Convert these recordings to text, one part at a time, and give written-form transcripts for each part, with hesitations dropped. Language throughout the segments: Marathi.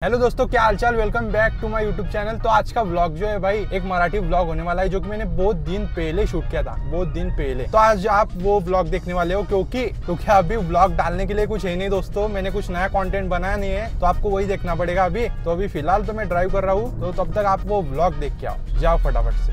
हेलो दोस्तों, क्या हालचाल। Welcome back to my YouTube channel. तो आज का व्लॉग जो है भाई एक मराठी व्लॉग होने वाला है, जो कि मैंने बहुत दिन पहले शूट किया था, बहुत दिन पहले। तो आज आप वो व्लॉग देखने वाले हो, क्योंकि अभी व्लॉग डालने के लिए कुछ है नहीं दोस्तों। मैंने कुछ नया कंटेंट बनाया नहीं है, तो आपको वही देखना पड़ेगा अभी। तो अभी फिलहाल तो मैं ड्राइव कर रहा हूँ, तो तब तक आप वो व्लॉग देख के आओ, जाओ फटाफट से।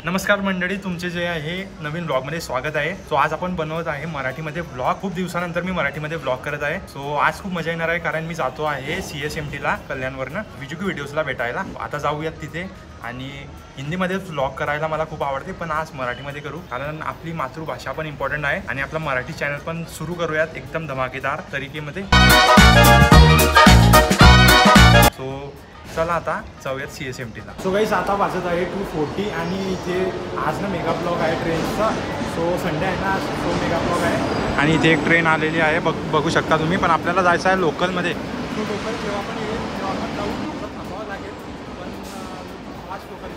नमस्कार मंडळी, तुमचे जे आहे नवीन ब्लॉगमध्ये स्वागत आहे। सो आज आपण बनवत आहे मराठीमध्ये ब्लॉग। खूप दिवसानंतर मी मराठीमध्ये ब्लॉग करत आहे। सो आज खूप मजा येणार आहे, कारण मी जातो आहे CSMT ला कल्याणवरनं विजुकी व्हिडिओजला भेटायला। आता जाऊयात तिथे, आणि हिंदीमध्ये ब्लॉग करायला मला खूप आवडते, पण आज मराठीमध्ये करू, कारण आपली मातृभाषा पण इम्पॉर्टंट आहे आणि आपला मराठी चॅनल पण सुरू करूयात एकदम धमाकेदार तरीकेमध्ये। सो चला आता जाऊयात CSMT ला। सो गाईस आता वाजत आहे 2:40 आणि इथे आज ना मेगा ब्लॉग आहे ट्रेनचा। सो संडे आहे ना, सो मेगा ब्लॉग आहे आणि इथे एक ट्रेन आलेली आहे, बघू शकता तुम्ही। पण आपल्याला जायचं आहे लोकलमध्ये। तो लोकल जेव्हा पण येईल तेव्हा आपण जाऊ, थांबावं लागेल, पण आज लोकल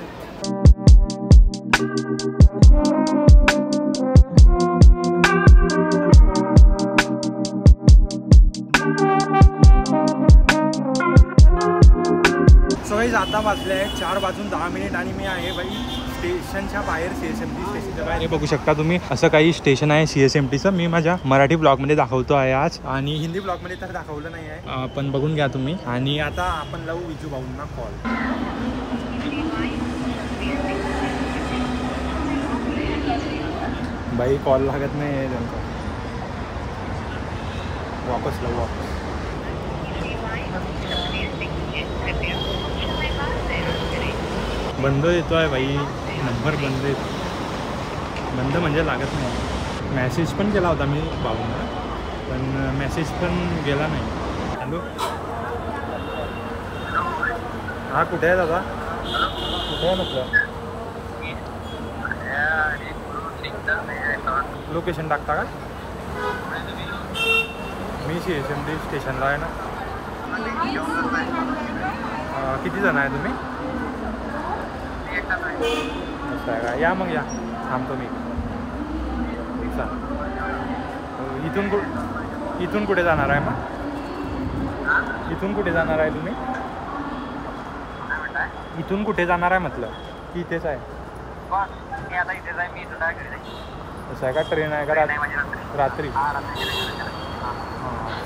आता वाजले आहे 4:10 आणि मी आहे भाई स्टेशनच्या बाहेर, CSMT स्टेशनच्या बाहेर। हे बघू शकता तुम्ही, असं काही स्टेशन आहे CSMTचं। मी माझ्या मराठी ब्लॉगमध्ये दाखवतो आहे आज, आणि हिंदी ब्लॉगमध्ये तर दाखवलं नाही आहे, पण बघून घ्या तुम्ही। आणि आता आपण लावू विजू भाऊंना कॉल। भाई कॉल लागत नाही आहे त्यांचा, वापस लावू वापस। बंद येतो आहे भाई, नंबर बंद येतो, बंद म्हणजे लागत नाही। मेसेज पण केला होता मी भाऊंना, पण मेसेज पण गेला नाही। हॅलो, हा कुठे आहे दादा? कुठे आहे म्हटलं? लोकेशन टाकता का? मी CSMT स्टेशनला आहे ना। किती जण आहे तुम्ही? असं आहे का? या मग, या, थांबतो मी। इथून कुठे जाणार आहे मग? इथून कुठे जाणार आहे तुम्ही? इथून कुठे जाणार आहे म्हटलं, की इथेच आहे? असं आहे का? ट्रेन आहे का रात्री?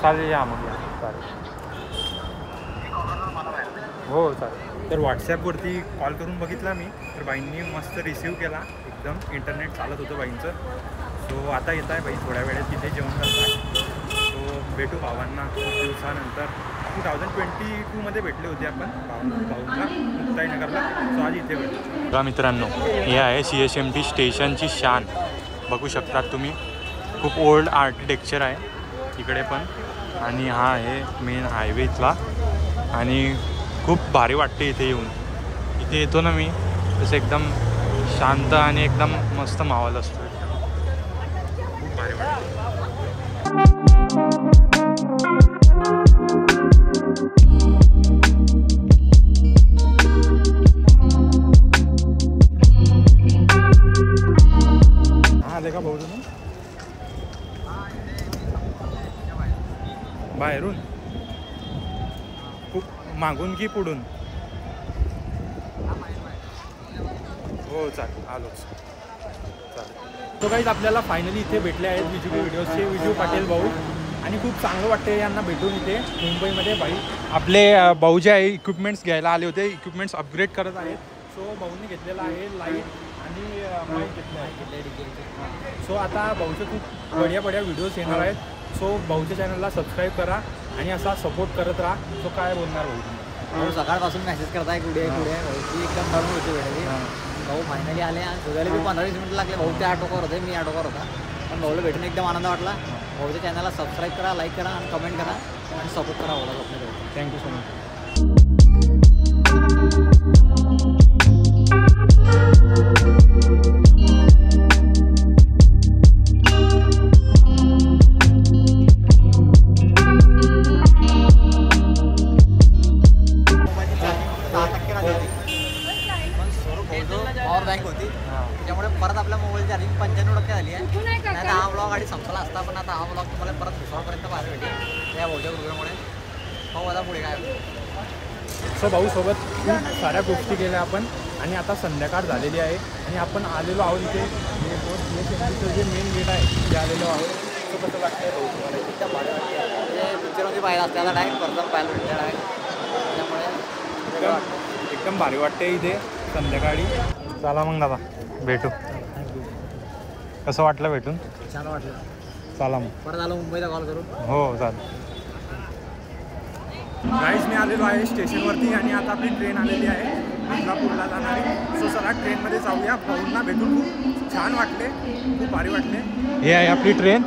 चालेल, या मग, या, चालेल। हो चालेल। तर व्हॉट्सॲपवरती कॉल करून बघितला मी, तर बाईंनी मस्त रिसीव केला, एकदम इंटरनेट चालत होतं बाईंचं। सो आता येत आहे बाई थोड्या वेळेत, तिथे जेवण करतात। सो भेटू भावांना खूप दिवसानंतर। 2022 भेटले होते आपण भाऊंना मुक्ताईनगरला। सो आज इथे भेटू। बघा मित्रांनो, हे आहे CSMT स्टेशनची शान, बघू शकतात तुम्ही। खूप ओल्ड आर्किटेक्चर आहे इकडे पण, आणि हा आहे मेन हायवे इथला, आणि खूप भारी वाटते इथे येऊन। इथे येतो ना मी, तसं एकदम शांत आणि एकदम मस्त माहोल असतो, खूप भारी वाटते। हा आले का भाऊ तुम्ही बाहेरून? खूप मागून की पुढून? हो चालेल, आलोच, चालेल। तो काहीच आपल्याला फायनली इथे भेटले आहेत विजुकी व्हिडिओजचे विजू पाटील भाऊ, आणि खूप चांगलं वाटते यांना भेटून इथे मुंबईमध्ये। भाई आपले भाऊ जे आहे इक्विपमेंट्स घ्यायला आले होते, इक्विपमेंट्स अपग्रेड करत आहेत। सो भाऊंनी घेतलेला आहे लाईट आणि माईक घेतले आहे। सो आता भाऊचे खूप बढिया व्हिडिओज येणार आहेत। सो भाऊच्या चॅनलला सबस्क्राईब करा आणि असा सपोर्ट करत राहा। सो काय बोलणार भाऊ? सकाळपासून मेसेज करताय कुठे कुठे भाऊची एकदम भरून होती भेटायची। भाऊ फायनली आले, आणि शोधायला मी 15-20 मिनिट लागले। भाऊ त्या ऑटोवर होते, मी ऑटोवर होता, पण भाऊला भेटून एकदम आनंद वाटला। भाऊच्या चॅनलला सबस्क्राईब करा, लाईक करा आणि कमेंट करा आणि सपोर्ट करा भाऊला आपल्याकडे। Thank you so much. बँक होती, त्यामुळे परत आपल्या मोबाईल चार्जिंग 95% झाली आहे। नाही हा व्लॉग गाडी संपला असता, पण आता हा व्लॉग ब्लॉग तुम्हाला परत भुसावळपर्यंत पाहायला भेटेल त्या भाऊच्या प्रोग्राममुळे. पाहू आता पुढे काय सो भाऊसोबत खूप साऱ्या गोष्टी केल्या आपण आणि आता संध्याकाळ झालेली आहे आणि आपण आलेलो आहोत इथे जे मेन गेट आहे तिथे आलेलो आहोत. सो कसं वाटतंय भाऊ तुम्हाला? एकदम भारी वाटते. म्हणजे पिक्चरमध्ये पाहिलं असल्याला डायरेक्ट पर्सनल पाहायला भेटलं आहे त्यामुळे एकदम भारी वाटते इथे संध्याकाळी. चला मग दादा भेटू. कसं वाटलं भेटून? छान वाटलं. चला मग परत आलो मुंबईला कॉल करू. हो चालेल. गाईज मी आलेलो आहे स्टेशनवरती आणि आता आपली ट्रेन आलेली आहे मिदनापूरला जाणारी. सो चला ट्रेनमध्ये जाऊया. भाऊंना भेटून खूप छान वाटले, खूप भारी वाटले. हे आहे आपली ट्रेन.